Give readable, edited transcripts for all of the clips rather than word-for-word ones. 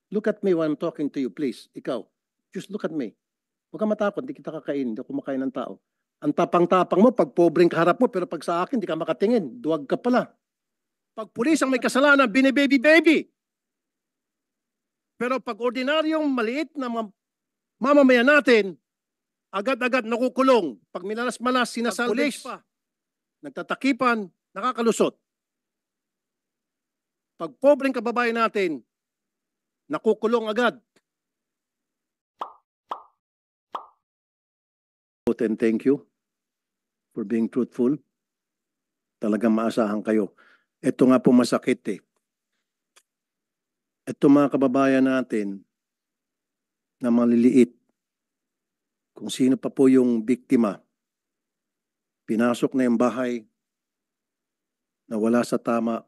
Look at me when I'm talking to you, please. Ikaw, just look at me. Huwag kang matakot, hindi kita kakainin, hindi ako kumakain ng tao. Ang tapang-tapang mo, pag pobreng kaharap mo, pero pag sa akin, hindi ka makatingin. Duwag ka pala. Pag pulis ang may kasalanan, bini-baby-baby. Pero pag ordinaryong maliit na mamamayan natin, agad-agad nakukulong. Pag minalas-malas, sinasalvage pa. Nagtatakipan, nakakalusot. Pag pobreng kababayan natin, nakukulong agad. And thank you for being truthful. Talagang maasahan kayo. Ito nga po masakit eh. Ito mga kababayan natin na maliliit, kung sino pa po yung biktima, pinasok na yung bahay na wala sa tama,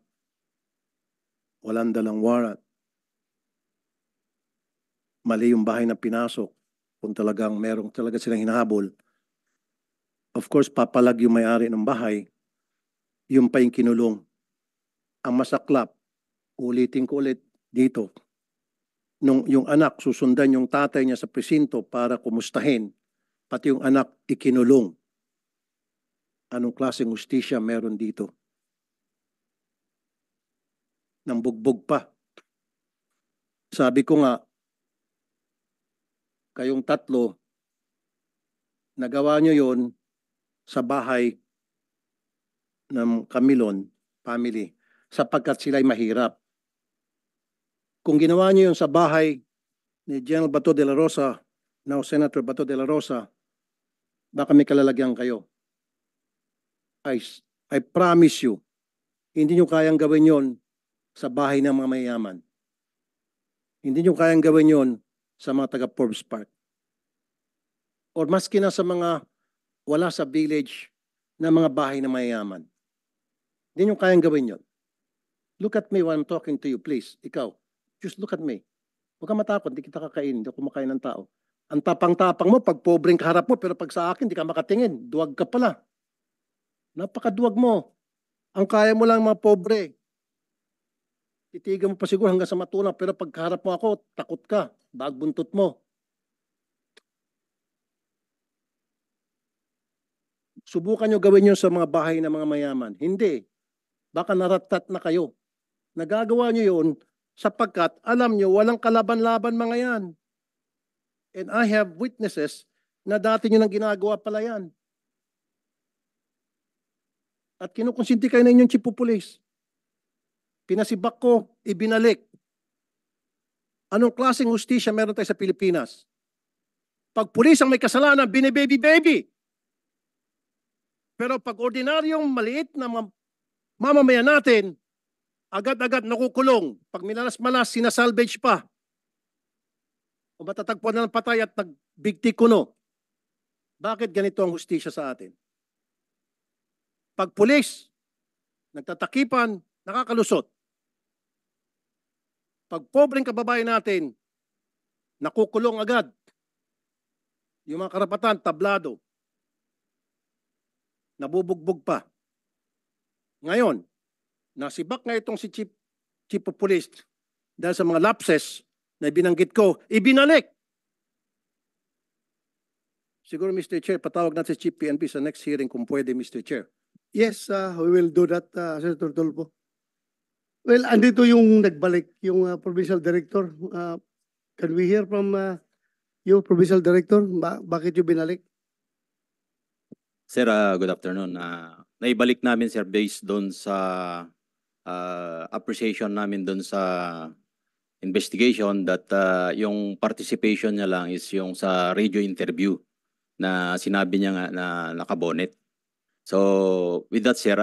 walang dalang warrant. Mali yung bahay na pinasok. Kung talagang merong talaga silang hinahabol, of course, papalag yung may-ari ng bahay, yung pa yung kinulong. Ang masaklap, ulitin ko ulit dito, nung yung anak susundan yung tatay niya sa presinto para kumustahin, pati yung anak ikinulong. Anong klaseng hustisya meron dito? Nang bugbog pa. Sabi ko nga, kayong tatlo, nagawa nyo yon sa bahay ng Camilon family sapagkat sila'y mahirap. Kung ginawa nyo yon sa bahay ni General Bato de la Rosa, now Senator Bato de la Rosa, baka may kalalagyan kayo. I promise you, hindi nyo kayang gawin yon sa bahay ng mga mayayaman. Hindi nyo kayang gawin yon sa mga taga Forbes Park. Or maski na sa mga wala sa village na mga bahay na mayayaman. Hindi nyo kayang gawin yon. Look at me when I'm talking to you, please. Ikaw, just look at me. Huwag kang matakot, hindi kita kakainin, hindi ako kumakain ng tao. Ang tapang-tapang mo, pag pobreng kaharap mo, pero pag sa akin, hindi ka makatingin. Duwag ka pala. Napakaduwag mo. Ang kaya mo lang mga pobre. Titigan mo pa siguro hanggang sa matulak, pero pag kaharap mo ako, takot ka. Bagbuntot mo. Subukan nyo gawin yun sa mga bahay ng mga mayaman. Hindi. Baka naratat na kayo. Nagagawa nyo yun sapagkat alam nyo walang kalaban-laban mga yan. And I have witnesses na dati nyo nang ginagawa pala yan. At kinukonsinti kayo na inyong chief of police. Pinasibak ko, ibinalik. Anong klaseng hustisya meron tayo sa Pilipinas? Pag pulis ang may kasalanan, bini-baby-baby. Pero pag ordinaryong maliit na mamamayan natin, agad-agad nakukulong. Pag minalas-malas, sinasalvage pa. O matatagpuan na ng patay at nagbigti kuno. Bakit ganito ang hustisya sa atin? Pag pulis, nagtatakipan, nakakalusot. Pag pobreng kababayan natin, nakukulong agad. Yung mga karapatan, tablado. Nabubugbog pa. Ngayon, nasibak nga itong si Chief of Police dahil sa mga lapses na binanggit ko, ibinalik. Siguro, Mr. Chair, patawag natin si Chief PNP sa next hearing kung pwede, Mr. Chair. Yes, we will do that, Senator Tulfo. Well, andito yung nagbalik, yung Provincial Director. Can we hear from you, Provincial Director? Bakit yung binalik? Sir, good afternoon. Naibalik namin, sir, based doon sa appreciation namin doon sa investigation that yung participation niya lang is yung sa radio interview na sinabi niya nga na nakabonet. So, with that, sir,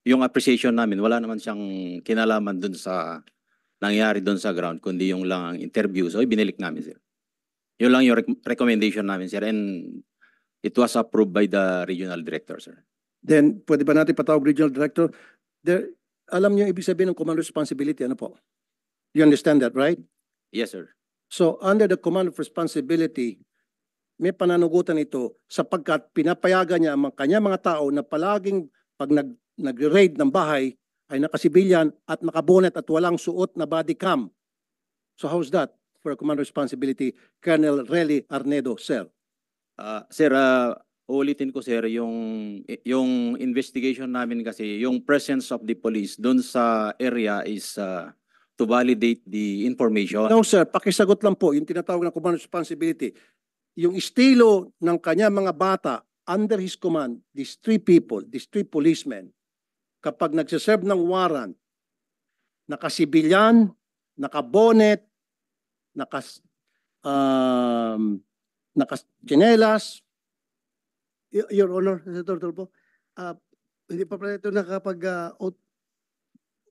yung appreciation namin, wala naman siyang kinalaman doon sa nangyari doon sa ground, kundi yung lang ang interview. So, ibinalik namin, sir. Yun lang yung recommendation namin, sir. And it was approved by the regional director, sir. Then, pwede ba natin patawag regional director? Alam niyo ibig sabihin ng command responsibility, ano po? You understand that, right? Yes, sir. So, under the command of responsibility, may pananugutan ito sapagkat pinapayagan niya ang kanya mga tao na palaging pag nag-raid ng bahay ay nakasibilyan at nakabonet at walang suot na body cam. So how's that for a command responsibility, Colonel Relly Arnedo, sir? Sir, uulitin ko sir, yung investigation namin kasi, yung presence of the police doon sa area is to validate the information. No sir, pakisagot lang po yung tinatawag na command responsibility. Yung estilo ng kanya mga bata under his command, these three people, these three policemen, kapag nagsiserve ng warrant, nakasibilyan, nakabonet, nakachinelas. Your Honor, Senator Tulfo, hindi pa pala ito nakapag-out.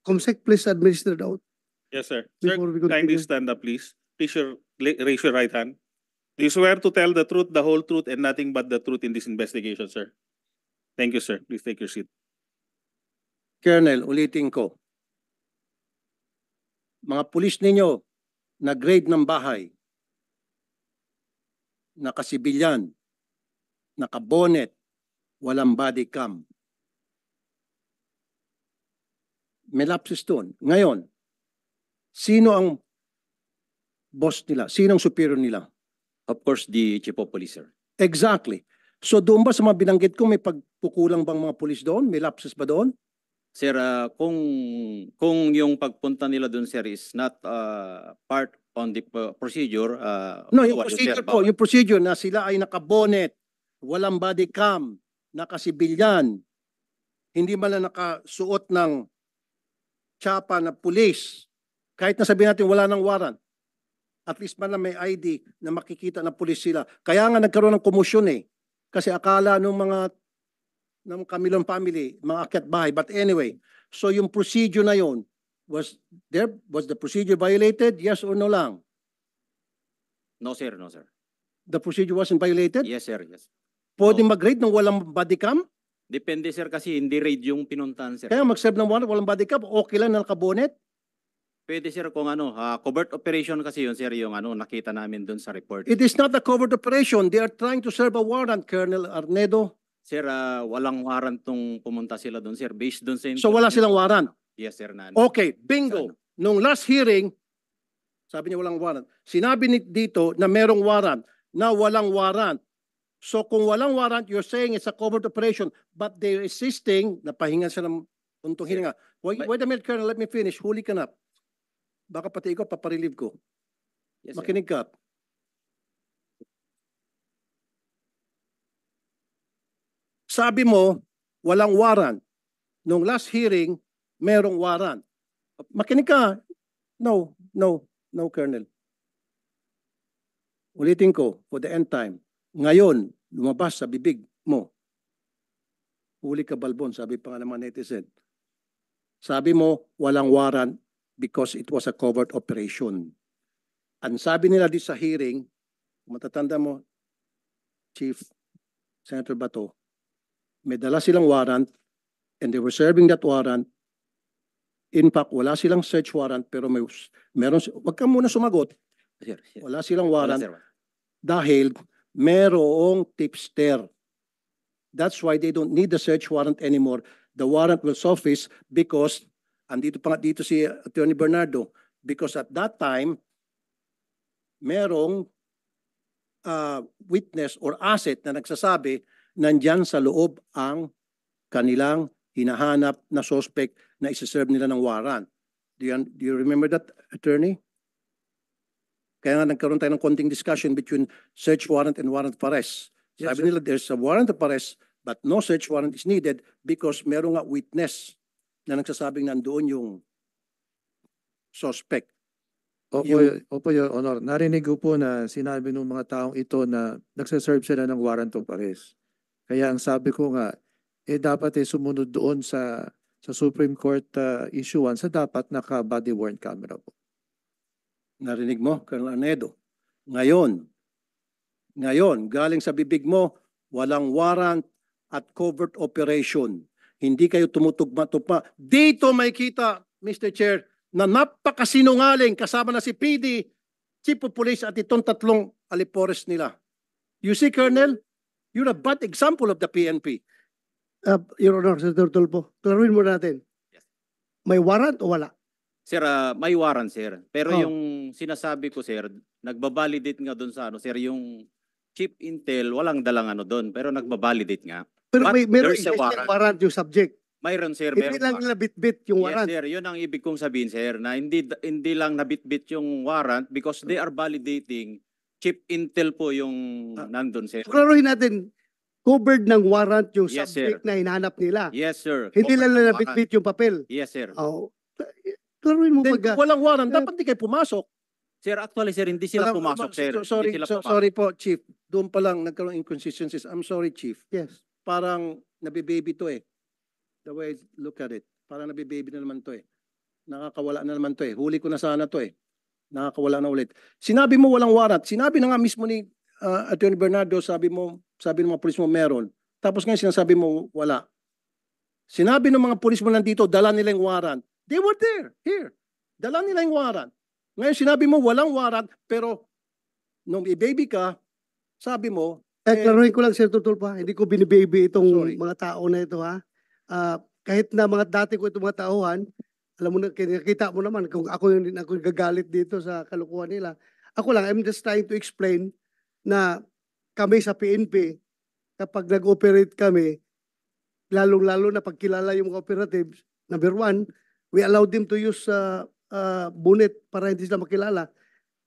Comsec, please administer the out. Yes, sir. Sir, Before we kindly continue. stand up, please. Please raise your right hand. Do you swear to tell the truth, the whole truth, and nothing but the truth in this investigation, sir? Thank you, sir. Please take your seat. Colonel, ulitin ko. Mga pulis ninyo, nag-grade ng bahay, nakasibilyan, nakabonet, walang body cam. May lapses doon. Ngayon, sino ang boss nila? Sino ang superior nila? Of course, the chief of police, sir. Exactly. So doon ba sa mga binanggit ko, may pagkukulang bang mga pulis doon? May lapses ba doon? Sir, kung yung pagpunta nila doon, sir, is not part on the procedure. No, yung bawal yun, procedure sir, po, bawal. yung procedure na sila ay nakabonet, walang body cam, nakasibilyan, hindi man lang nakasuot ng tsapa na pulis, kahit na sabihin natin wala ng warrant, at least man lang may ID na makikita na pulis sila. Kaya nga nagkaroon ng komosyon eh. Kasi akala nung mga ng Camilon family, mga akyat bahay. But anyway, so yung procedure na yon, was the procedure violated? Yes or no lang? No, sir, no, sir. The procedure wasn't violated? Yes, sir, yes. Pwede No. mag-grade ng walang body cam? Depende, sir, kasi hindi raid yung pinuntahan, sir. Kaya mag-serve ng warrant, walang body cam, okay lang na nakabonet? Pwede, sir, kung covert operation kasi yun, sir, yung nakita namin doon sa report. It is not a covert operation. They are trying to serve a warrant, Colonel Arnedo. Sir, walang warrant nung pumunta sila doon, sir. Based doon sa So wala silang warrant. Yes, sir. Okay, bingo. Nung last hearing, sabi niya walang warrant. Sinabi dito na merong warrant, na walang warrant. So kung walang warrant, you're saying it's a covert operation, but they're insisting, napahingan sila ng untong hininga. Wait a minute, Colonel, let me finish. Huli ka na. Baka pati ikaw, paparelieve ko. Yes, sir. Makinig ka. Sabi mo, walang warrant. Nung last hearing, merong warrant. Makinig ka. No, Colonel. Ulitin ko, for the end time. Ngayon, lumabas sa bibig mo. Huli ka, Balbon, sabi pa nga ng mga netizen. Sabi mo, walang warrant because it was a covert operation. Ang sabi nila di sa hearing, matatanda mo, Chief Senator Bato, may dala silang warrant and they were serving that warrant. In fact, wala silang search warrant pero meron, wag ka muna sumagot. Sir, sir. Wala silang Wala, warrant sir. dahil merong tipster. That's why they don't need the search warrant anymore. The warrant will suffice because, andito pa nga dito si Attorney Bernardo, because at that time, merong witness or asset na nagsasabi nandyan sa loob ang kanilang hinahanap na suspect na isa-serve nila ng warrant. Do you remember that, Attorney? Kaya nga nagkaroon tayo ng konting discussion between search warrant and warrant of arrest. Yes, Sabi nila there's a warrant of arrest but no search warrant is needed because meron nga witness na nagsasabing nandoon yung suspect. Opo, Your Honor. Narinig ko po na sinabi ng mga taong ito na nagsaserve sila ng warrant of arrest. Kaya ang sabi ko nga, dapat sumunod doon sa Supreme Court issuance sa dapat naka-body worn camera po. Narinig mo, Colonel Arnedo. Ngayon, galing sa bibig mo, walang warrant at covert operation. Hindi kayo tumutugma-tugma. Dito may kita, Mr. Chair, na napakasinungaling kasama na si PD, Chief of Police at itong tatlong alipores nila. You see, Colonel, you're a bad example of the PNP. Your Honor, Senator Tulfo, klaruin mo natin. Yes. May warrant o wala? Sir, may warrant, sir. Pero Oh. yung sinasabi ko, sir, nagbabalidate nga doon sa ano, sir, yung Chief Intel, walang dalang ano doon, pero nagbabalidate nga. Pero But meron there's a existing warrant. warrant yung subject. Mayroon, sir, Hindi meron lang pa. nila bit-bit yung Yes, warrant. sir. Yun ang ibig kong sabihin, sir, na hindi lang nabitbit yung warrant because they are validating Chief Intel po yung nandun, sir. Klaruhin natin, covered ng warrant yung Yes, subject sir. na hinahanap nila. Yes, sir. Hindi lang Covered nila ng warrant. bit-bit yung papel. Yes, sir. Oh. Klaruhin mo Then, pag... kung walang warrant, dapat di kayo pumasok. Sir, actually, sir, hindi sila Alam- pumasok, sir. Sorry, Hindi sila pumasok. sorry po, Chief. Doon pa lang nagkaroon ng inconsistencies. I'm sorry, Chief. Yes. Parang nabibaby to eh. The way I look at it. Parang nabibaby na naman to eh. Nakakawala na naman to eh. Huli ko na sana to eh. Nakakawala na ulit. Sinabi mo walang warrant. Sinabi na nga mismo ni Attorney Bernardo, sabi ng mga pulis mo meron. Tapos ngayon sinasabi mo wala. Sinabi ng mga pulis mo nandito, dala nila yung warrant. They were there, here. Dala nila yung warrant. Ngayon sinabi mo walang warrant, pero nung i-baby ka, sabi mo, Klaruhin ko lang, Sir Tutulpa, hindi ko binibaby itong Sorry. mga tao na ito, ha? Kahit na mga dati ko itong mga tauhan, alam mo na, nakita mo naman kung ako yung gagalit dito sa kalukuhan nila. Ako lang, I'm just trying to explain na kami sa PNP, kapag nag-operate kami, lalong-lalo na pagkilala yung mga operatives, number one, we allow them to use bonnet para hindi sila makilala.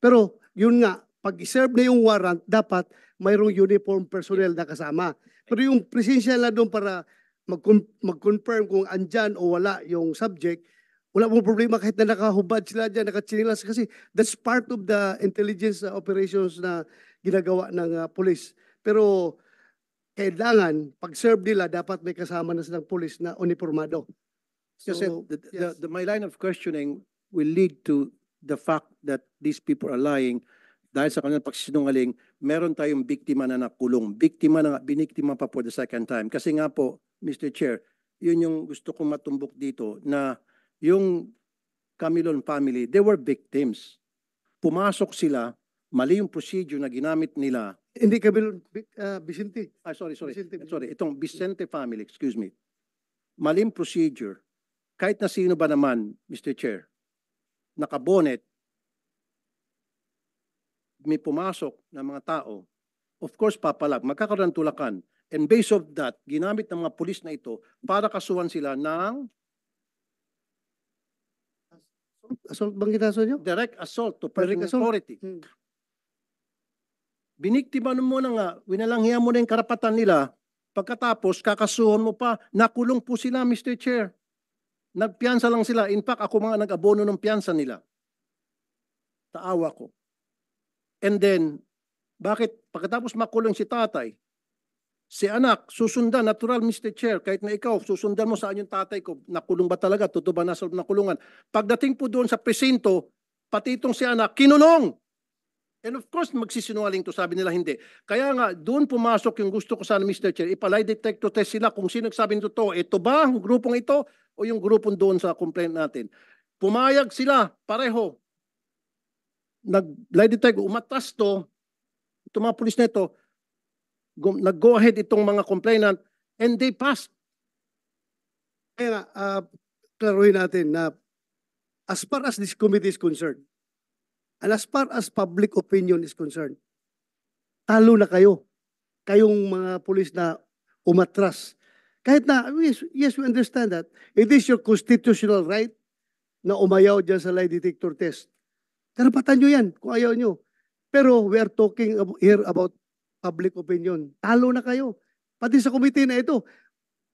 Pero yun nga, pag serve na yung warrant, dapat mayroong uniform personnel na kasama. Pero yung presensya na doon para mag-confirm kung andyan o wala yung subject, wala mong problema kahit na nakahubad sila dyan, nakatsinilas, kasi that's part of the intelligence operations na ginagawa ng police. Pero kailangan, pag-serve nila, dapat may kasama na silang police na uniformado. kasi So, yes. my line of questioning will lead to the fact that these people are lying dahil sa kanilang pagsisinungaling, meron tayong biktima na nakulong. Biniktima pa for the second time. Kasi nga po, Mr. Chair, yun yung gusto kong matumbok dito na yung Camilon family, they were victims. Pumasok sila, mali yung procedure na ginamit nila. Hindi kami, Vicente. Sorry. Vicente. Sorry, itong Vicente family, excuse me. Maling procedure. Kahit na sino ba naman, Mr. Chair, nakabonet, may pumasok na mga tao, of course, papalag, magkakaroon ng tulakan. And based of that, ginamit ng mga pulis na ito para kasuhan sila ng Assault bang kinaso nyo? direct assault to Direct personal assault? authority. Hmm. Biniktima mo na nga, winalanghiya mo na yung karapatan nila, pagkatapos kakasuhan mo pa, nakulong po sila, Mr. Chair. Nagpiyansa lang sila. In fact, ako mga nag-abono ng piyansa nila. Taawa ko. And then, bakit pagkatapos makulong si tatay, si anak, susundan, natural Mr. Chair, kahit na ikaw, susundan mo saan yung tatay ko, nakulong ba talaga, totoo ba nasa loob ng kulungan. Pagdating po doon sa presinto, pati itong si anak, kinulong. And of course, magsisinungaling to, sabi nila hindi. Kaya nga, doon pumasok yung gusto ko sana, Mr. Chair, ipalay detector test sila kung sino nagsabi ng totoo. Ito ba, ang grupong ito, o yung grupong doon sa complaint natin. Pumayag sila, pareho. Nag-lie detector, umatras to, itong mga pulis na ito, nag-go ahead itong mga complainant, and they passed. Kaya nga, klaruhin natin na as far as this committee is concerned, and as far as public opinion is concerned, talo na kayo. Kayong mga pulis na umatras. Kahit na, yes, we understand that. It is your constitutional right na umayaw dyan sa lie detector test. Karapatan nyo yan kung ayaw nyo. Pero we are talking here about public opinion. Talo na kayo. Pati sa committee na ito.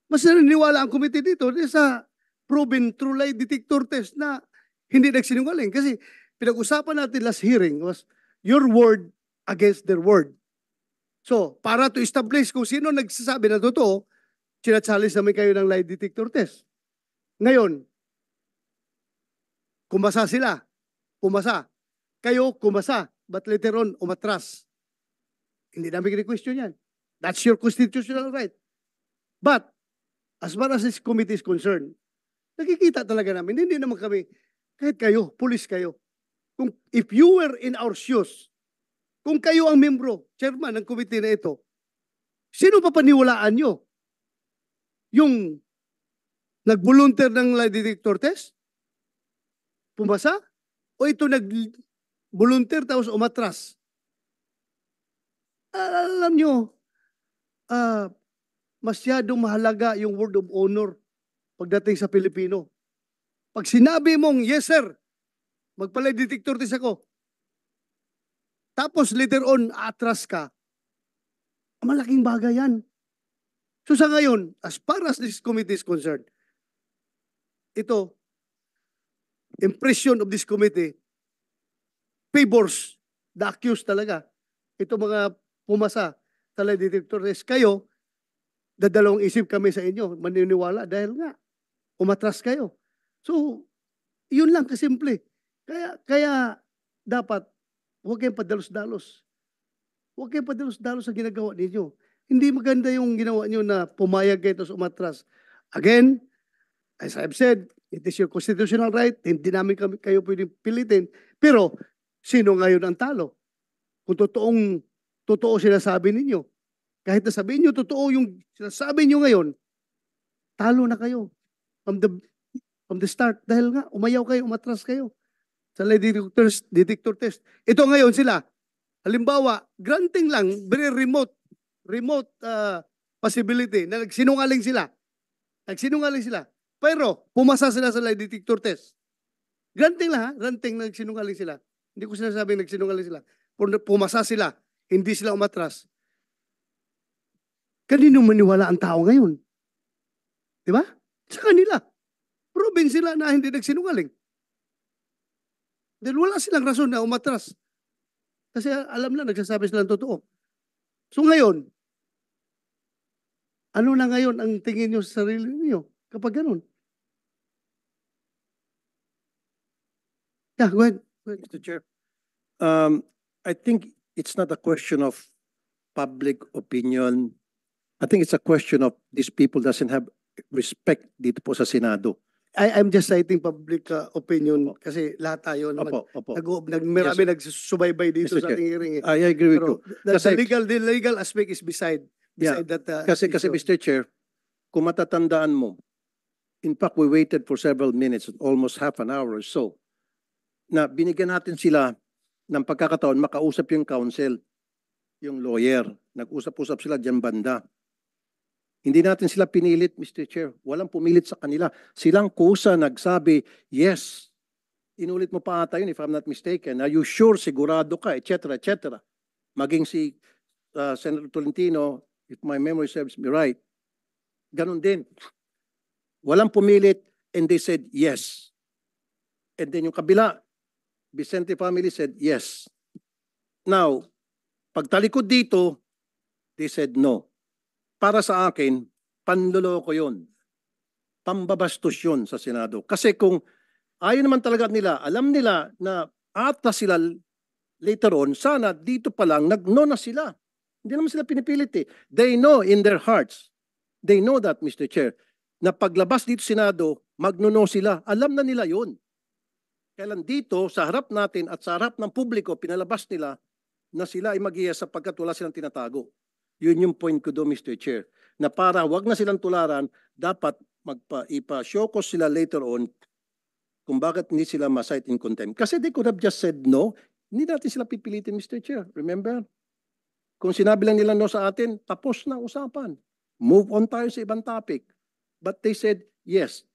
Mas naniniwala ang committee dito sa proven true lie detector test na hindi nagsinungaling. Kasi pinag-usapan natin last hearing was your word against their word. So, para to establish kung sino nagsasabi na totoo, sinachalis namin kayo ng lie detector test. Ngayon, kumasa sila. Kumasa. Kayo, kumasa. But later on, umatras. Hindi namin kini-question yan. That's your constitutional right. But, as far as this committee is concerned, nakikita talaga namin, hindi naman kami, kahit kayo, pulis kayo. If you were in our shoes, kung kayo ang membro, chairman ng committee na ito, sino pa paniwalaan nyo? Yung nag-volunteer ng lie detector test? pumasa o ito nag-volunteer tapos umatras? Alam nyo, masyadong mahalaga yung word of honor pagdating sa Pilipino. Pag sinabi mong, yes sir, magpalay detector test ako, tapos later on, atras ka, malaking bagay yan. So sa ngayon, as far as this committee is concerned, ito, impression of this committee favors the accused talaga. Ito mga pumasa sa lie detector test. Kayo, dadalawang isip kami sa inyo, maniniwala dahil nga, umatras kayo. So, yun lang kasimple. Kaya dapat, huwag kayong padalos-dalos. Huwag kayong padalos-dalos sa ginagawa ninyo. Hindi maganda yung ginawa nyo na pumayag kayo tapos umatras. Again, as I've said, it is your constitutional right. Hindi namin kayo pwedeng pilitin. Pero, sino ngayon ang talo? Kung totoo sinasabi ninyo. Kahit na sabihin nyo, totoo yung sinasabi nyo ngayon, talo na kayo from the start. Dahil nga, umayaw kayo, umatras kayo sa lie detector test. Ito ngayon sila, halimbawa, granting lang, very remote possibility na nagsinungaling sila. Pero, pumasa sila sa lie detector test. Granting lang ha, granting na nagsinungaling sila. Hindi ko sinasabing nagsinungaling sila. Pumasa sila, hindi sila umatras. Kanino maniwala ang tao ngayon? Di ba? Sa kanila. Proven sila na hindi nagsinungaling. Dahil wala silang rason na umatras. Kasi alam na, nagsasabi sila ng totoo. So ngayon, ano na ngayon ang tingin nyo sa sarili niyo kapag ganun? Yeah, go ahead. Mr. Chair, I think it's not a question of public opinion. I think it's a question of these people doesn't have respect dito po sa Senado. I'm just citing public opinion kasi lahat tayo naman. Opo. Marami nagsusubaybay dito Mr. sa Chair, ating hearing. I agree with you. Pero Kasi- the legal aspect is beside Yeah, that. Kasi issue. Mr. Chair, kung matatandaan mo, in fact, we waited for several minutes, almost half an hour or so, na binigyan natin sila ng pagkakataon makausap yung counsel, yung lawyer. Nag-usap-usap sila dyan banda. Hindi natin sila pinilit, Mr. Chair. Walang pumilit sa kanila. Silang kusa nagsabi, yes. Inulit mo pa ata yun, if I'm not mistaken. Are you sure, sigurado ka, etc., etc. Maging si Senator Tolentino, if my memory serves me right, ganun din. Walang pumilit and they said yes. And then yung kabila, Vicente family said yes. Now, pagtalikod dito, they said no. Para sa akin, panloloko yun. Pambabastos yun sa Senado. Kasi kung ayaw naman talaga nila, alam nila na atlas sila later on, sana dito pa lang, nag-no na sila. Hindi naman sila pinipilit eh. They know in their hearts, they know that, Mr. Chair, na paglabas dito Senado, magno-no sila. Alam na nila yun. Kailan dito, sa harap natin at sa harap ng publiko, pinalabas nila na sila ay mag-iya sapagkat wala silang tinatago. Yun yung point ko doon, Mr. Chair. Na para wag na silang tularan, dapat ipa-show cause sila later on kung bakit hindi sila ma-cite in contempt. Kasi they could have just said no. Hindi natin sila pipilitin, Mr. Chair. Remember? Kung sinabi lang nila no sa atin, tapos na usapan. Move on tayo sa ibang topic. But they said yes.